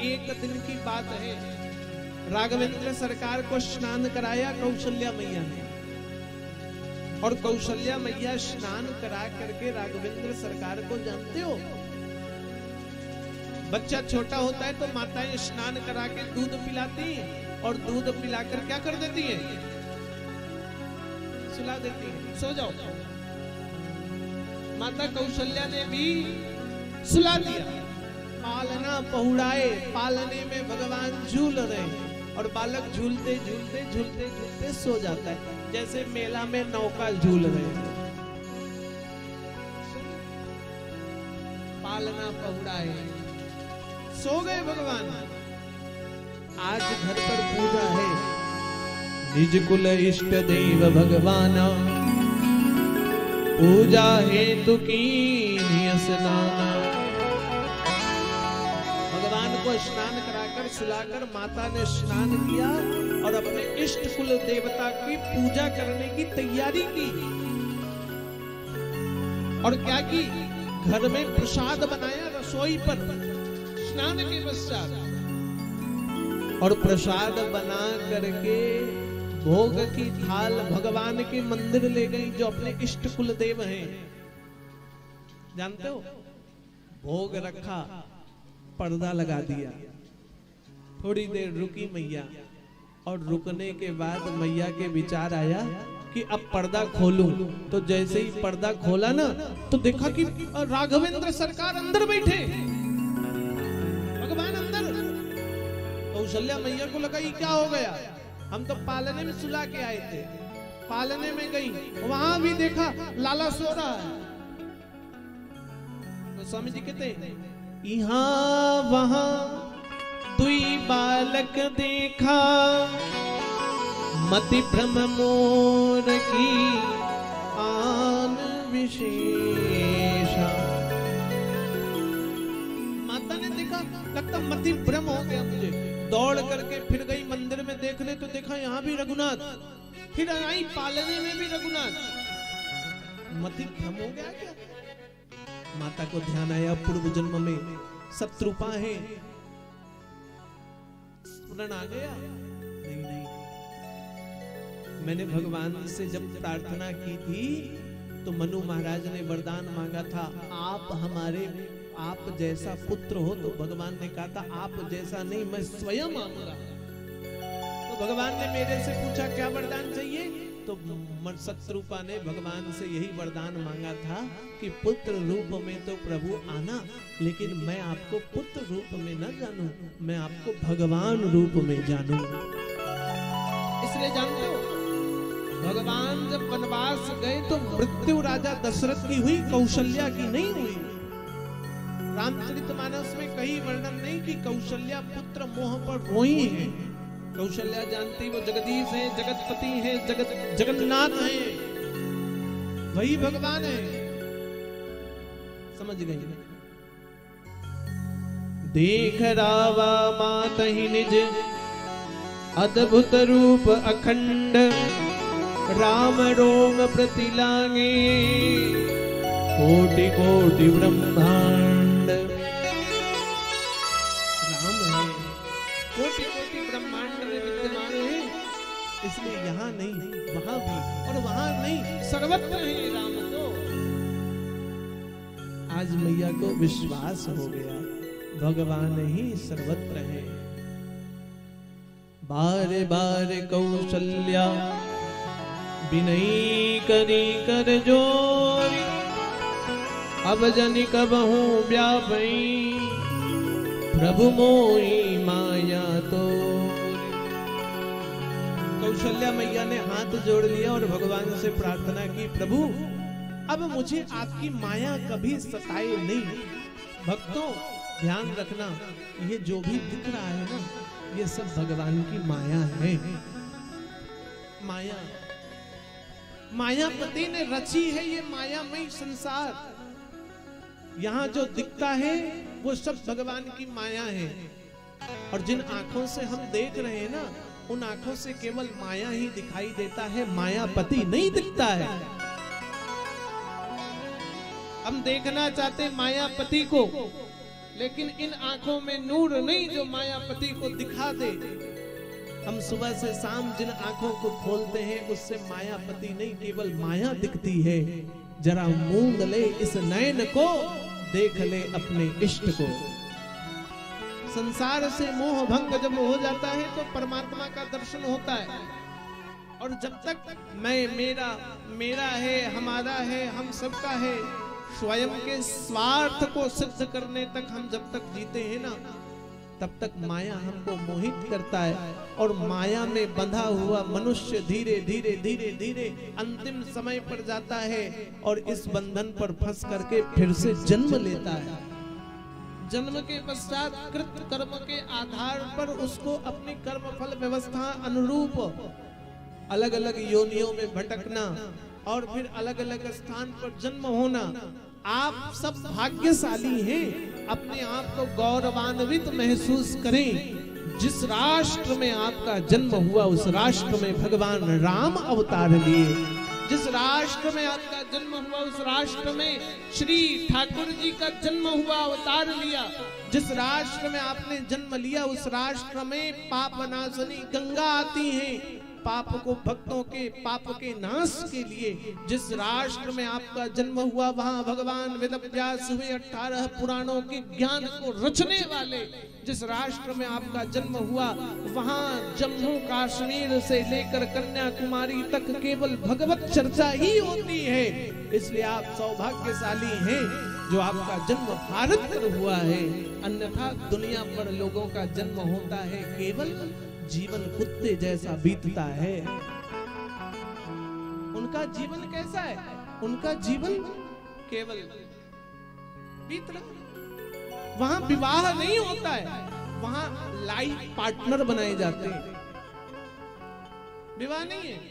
एक दिन की बात है, राघवेंद्र सरकार को स्नान कराया कौशल्या मैया ने, और कौशल्या मैया स्नान करा करके राघवेंद्र सरकार को जानते हो, बच्चा छोटा होता है तो माताएं स्नान करा के दूध पिलाती हैं, और दूध पिलाकर क्या कर देती हैं, सुला देती हैं, सो जाओ। माता कौशल्या ने भी सुला दिया। पालना पहुड़ाए, पालने में भगवान झूल रहे और बालक झूलते झूलते झूलते झूलते सो जाता है, जैसे मेला में नौका झूल रहे हैं। पालना पहुड़ाए, सो गए भगवान। आज घर पर पूजा है, निज कुल इष्ट देव भगवान, पूजा हेतु कीन्हि स्नान। भगवान को स्नान कराकर सुलाकर माता ने स्नान किया और अपने इष्ट कुल देवता की पूजा करने की तैयारी की। और क्या की, घर में प्रसाद बनाया रसोई पर स्नान के पश्चात, और प्रसाद बना करके भोग की थाल भगवान के मंदिर ले गई, जो अपने इष्ट कुल देव हैं, जानते हो। भोग रखा, पर्दा लगा दिया, थोड़ी देर रुकी मैया, और रुकने के बाद मैया के विचार आया कि अब पर्दा खोलूं। तो जैसे ही पर्दा खोला ना, तो देखा कि राघवेंद्र सरकार अंदर बैठे, भगवान अंदर। कौशल्या मैया को लगा ये क्या हो गया, हम तो पालने में सुला के आए थे। पालने में गई, वहां भी देखा लाला सो रहा है। तो स्वामी जी कहते, यहाँ वहां दुई बालक देखा, मति भ्रम मोर की आन विशेषा। माता ने देखा, लगता मति भ्रम हो गया मुझे, दौड़ करके फिर गई मंदिर में देखने, तो देखा यहाँ भी रघुनाथ, फिर आई पालने में भी रघुनाथ। मति भ्रम हो गया क्या? माता को ध्यान आया, पूर्व जन्म में शत्रुपा है, स्मरण आ गया। नहीं नहीं, मैंने भगवान से जब प्रार्थना की थी तो मनु महाराज ने वरदान मांगा था, आप जैसा पुत्र हो। तो भगवान ने कहा था आप जैसा नहीं, मैं स्वयं आऊंगा। तो भगवान ने मेरे से पूछा क्या वरदान चाहिए, तो शत्रुपा ने भगवान से यही वरदान मांगा था कि पुत्र रूप में तो प्रभु आना, लेकिन मैं आपको पुत्र रूप में न जानूं, मैं आपको भगवान रूप में जानूं। इसलिए जानते हो, भगवान जब वनवास गए तो मृत्यु राजा दशरथ की हुई, कौशल्या की नहीं हुई। रामचरितमानस में कहीं वर्णन नहीं कि कौशल्या पुत्र मोह पर रोई है। कौशल्या जानती वो जगदीश है, जगतपति है, जगन्नाथ है, वही भगवान है। समझ गई? देख रावा मातहि निज अद्भुत रूप अखंड, राम रोम प्रति लागे कोटि कोटि ब्रह्मांड। राम है, कोटि कोटि ब्रह्मांड में विद्यमान है, इसलिए यहाँ नहीं वहां भी, और वहां नहीं सर्वत्र है राम। तो आज मैया को विश्वास हो गया, भगवान ही सर्वत्र है। बार बार कौशल्या बिनई करी कर जोरी, अब जनि कबहू व्यापई प्रभु मोही माया तो। कौशल्या मैया ने हाथ जोड़ लिया और भगवान से प्रार्थना की, प्रभु अब मुझे आपकी माया कभी सताए नहीं। भक्तों ध्यान रखना, ये जो भी दिख रहा है ना, ये सब भगवान की माया है। माया, मायापति ने रची है ये मायामय संसार। यहाँ जो दिखता है वो सब भगवान की माया है, और जिन आंखों से हम देख रहे हैं ना, उन आंखों से केवल माया ही दिखाई देता है, मायापति नहीं दिखता है। हम देखना चाहते मायापति को, लेकिन इन आंखों में नूर नहीं जो मायापति को दिखा दे। हम सुबह से शाम जिन आंखों को खोलते हैं उससे मायापति नहीं, केवल माया दिखती है। जरा मूंद ले इस नयन को, देख ले अपने इष्ट को। संसार से मोह भंग जब हो जाता है तो परमात्मा का दर्शन होता है। और जब तक मैं, मेरा, मेरा है, हमारा है, हम सबका है, स्वयं के स्वार्थ को सिद्ध करने तक हम जब तक जीते हैं ना, तब तक माया हमको मोहित करता है। और माया में बंधा हुआ मनुष्य धीरे धीरे धीरे धीरे अंतिम समय पर जाता है और इस बंधन पर फंस करके फिर से जन्म लेता है। जन्म के पश्चात कृत कर्म के आधार पर उसको अपनी कर्म फल व्यवस्था अनुरूप अलग अलग योनियों में भटकना और फिर अलग अलग स्थान पर जन्म होना। आप सब भाग्यशाली हैं, अपने आप को गौरवान्वित महसूस करें। जिस राष्ट्र में आपका जन्म हुआ उस राष्ट्र में भगवान राम अवतार लिए। जिस राष्ट्र में आपका जन्म हुआ उस राष्ट्र में श्री ठाकुर जी का जन्म हुआ, अवतार लिया। जिस राष्ट्र में आपने जन्म लिया उस राष्ट्र में पाप नाशनी गंगा आती है, पाप को, भक्तों के पाप के नाश के लिए। जिस राष्ट्र में आपका जन्म हुआ वहां भगवान वेद व्यास हुए 18 पुराणों के ज्ञान को रचने वाले। जिस राष्ट्र में आपका जन्म हुआ वहां जम्मू कश्मीर से लेकर कन्याकुमारी तक केवल भगवत चर्चा ही होती है। इसलिए आप सौभाग्यशाली हैं जो आपका जन्म भारत पर हुआ है। अन्यथा दुनिया पर लोगों का जन्म होता है केवल जीवन कुत्ते जैसा बीतता है। उनका जीवन कैसा है? उनका जीवन केवल बीत रहा। वहां विवाह नहीं होता है, वहां लाइफ पार्टनर बनाए जाते हैं। विवाह नहीं है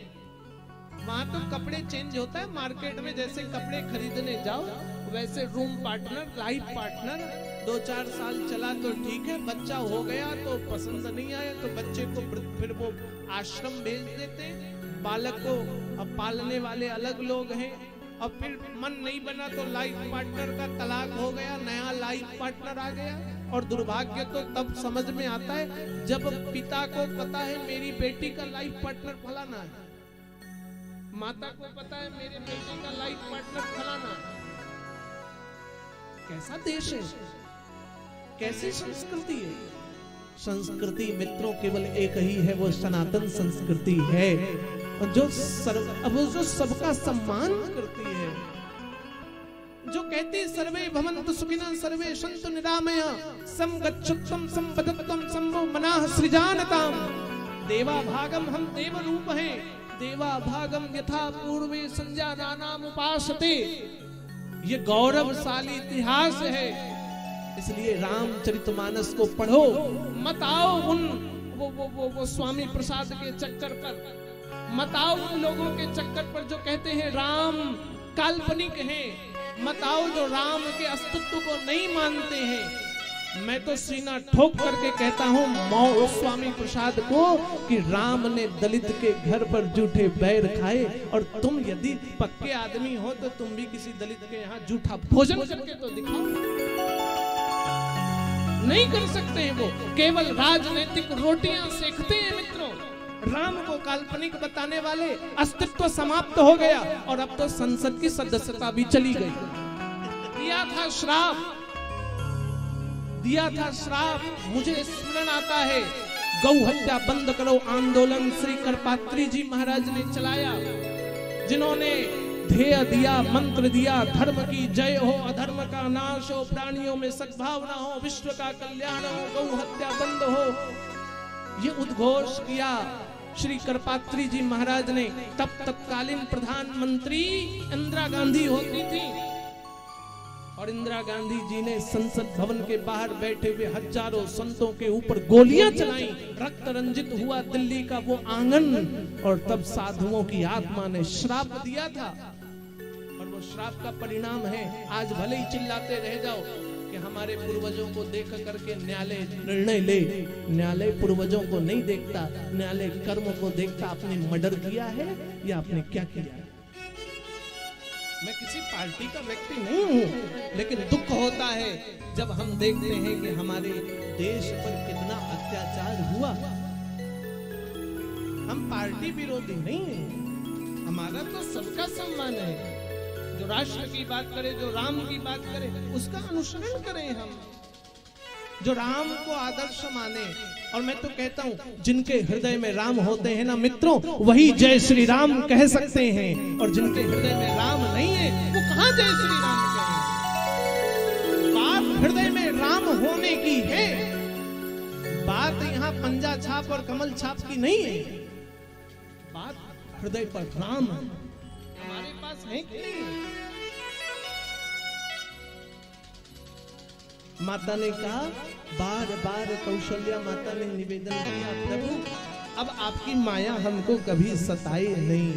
वहां, तो कपड़े चेंज होता है। मार्केट में जैसे कपड़े खरीदने जाओ वैसे रूम पार्टनर, लाइफ पार्टनर। 2-4 साल चला तो ठीक है, बच्चा हो गया तो पसंद नहीं आया तो बच्चे को फिर वो आश्रम भेज देते हैं। बालक को अब पालने वाले अलग लोग हैं। और फिर मन नहीं बना तो लाइफ पार्टनर का तलाक हो गया, नया लाइफ पार्टनर आ गया। और दुर्भाग्य तो तब समझ में आता है जब पिता को पता है मेरी बेटी का लाइफ पार्टनर फलाना है, माता को पता है मेरे बेटे का लाइफ पार्टनर फलाना है। कैसा देश है, कैसी संस्कृति है? संस्कृति मित्रों केवल एक ही है, वो सनातन संस्कृति है। और जो सबका सम्मान करती है, जो कहती सर्वे भवन्तु सुखिनः सर्वे सन्तु निरामया समगच्छत्वं संपदत्वं संभो मनाः सृजानताम्। देवा भागम, हम देव रूप हैं। देवा भागम यथा पूर्वे संजानानाम उपासते। ये गौरवशाली इतिहास है। इसलिए रामचरितमानस को पढ़ो, मत आओ उन वो स्वामी प्रसाद के चक्कर पर, मत आओ उन लोगों के चक्कर पर जो कहते हैं राम काल्पनिक है, मत आओ जो राम के अस्तित्व को नहीं मानते हैं। मैं तो सीना ठोक करके कहता हूँ मौ स्वामी प्रसाद को कि राम ने दलित के घर पर जूठे बैर खाए, और तुम यदि पक्के आदमी हो तो तुम भी किसी दलित के यहाँ जूठा भोजन करके तो दिखाओ। नहीं कर सकते हैं, वो केवल राजनीतिक रोटियां सेकते हैं मित्रों। राम को काल्पनिक बताने वाले अस्तित्व समाप्त हो गया और अब तो संसद की सदस्यता भी चली गई। दिया था श्राप। मुझे स्मरण आता है गौ हत्या बंद करो आंदोलन श्री करपात्री जी महाराज ने चलाया, जिन्होंने ध्येय दिया, मंत्र दिया, धर्म की जय हो, अधर्म का नाश हो, प्राणियों में सद्भावना हो, विश्व का कल्याण हो, गौ हत्या बंद हो, ये उद्घोष किया श्री करपात्री जी महाराज ने। तब तत्कालीन प्रधानमंत्री इंदिरा गांधी होती थी और इंदिरा गांधी जी ने संसद भवन के बाहर बैठे हुए हजारों संतों के ऊपर गोलियां चलाई। रक्त रंजित हुआ दिल्ली का वो आंगन, और तब साधुओं की आत्मा ने श्राप दिया था। और वो श्राप का परिणाम है आज भले ही चिल्लाते रह जाओ कि हमारे पूर्वजों को देख करके न्यायालय निर्णय ले। न्यायालय पूर्वजों को नहीं देखता, न्यायालय कर्म को देखता। आपने मर्डर किया है या आपने क्या किया है? मैं किसी पार्टी का व्यक्ति नहीं हूं, लेकिन दुख होता है जब हम देखते हैं कि हमारे देश पर कितना अत्याचार हुआ। हम पार्टी विरोधी नहीं हैं, हमारा तो सबका सम्मान है। जो राष्ट्र की बात करे, जो राम की बात करे, उसका अनुसरण करें हम, जो राम को आदर्श माने। और मैं तो कहता हूं, जिनके हृदय में राम होते हैं ना मित्रों, वही जय श्री राम कह सकते हैं, और जिनके हृदय में राम नहीं है वो कहां जय श्री राम कहें। बात हृदय में राम होने की है, बात यहां पंजा छाप और कमल छाप की नहीं है, बात हृदय पर राम है। हमारे पास है कि नहीं? माता ने कहा, बार बार कौशल्या माता ने निवेदन किया, प्रभु अब आपकी माया हमको कभी सताए नहीं।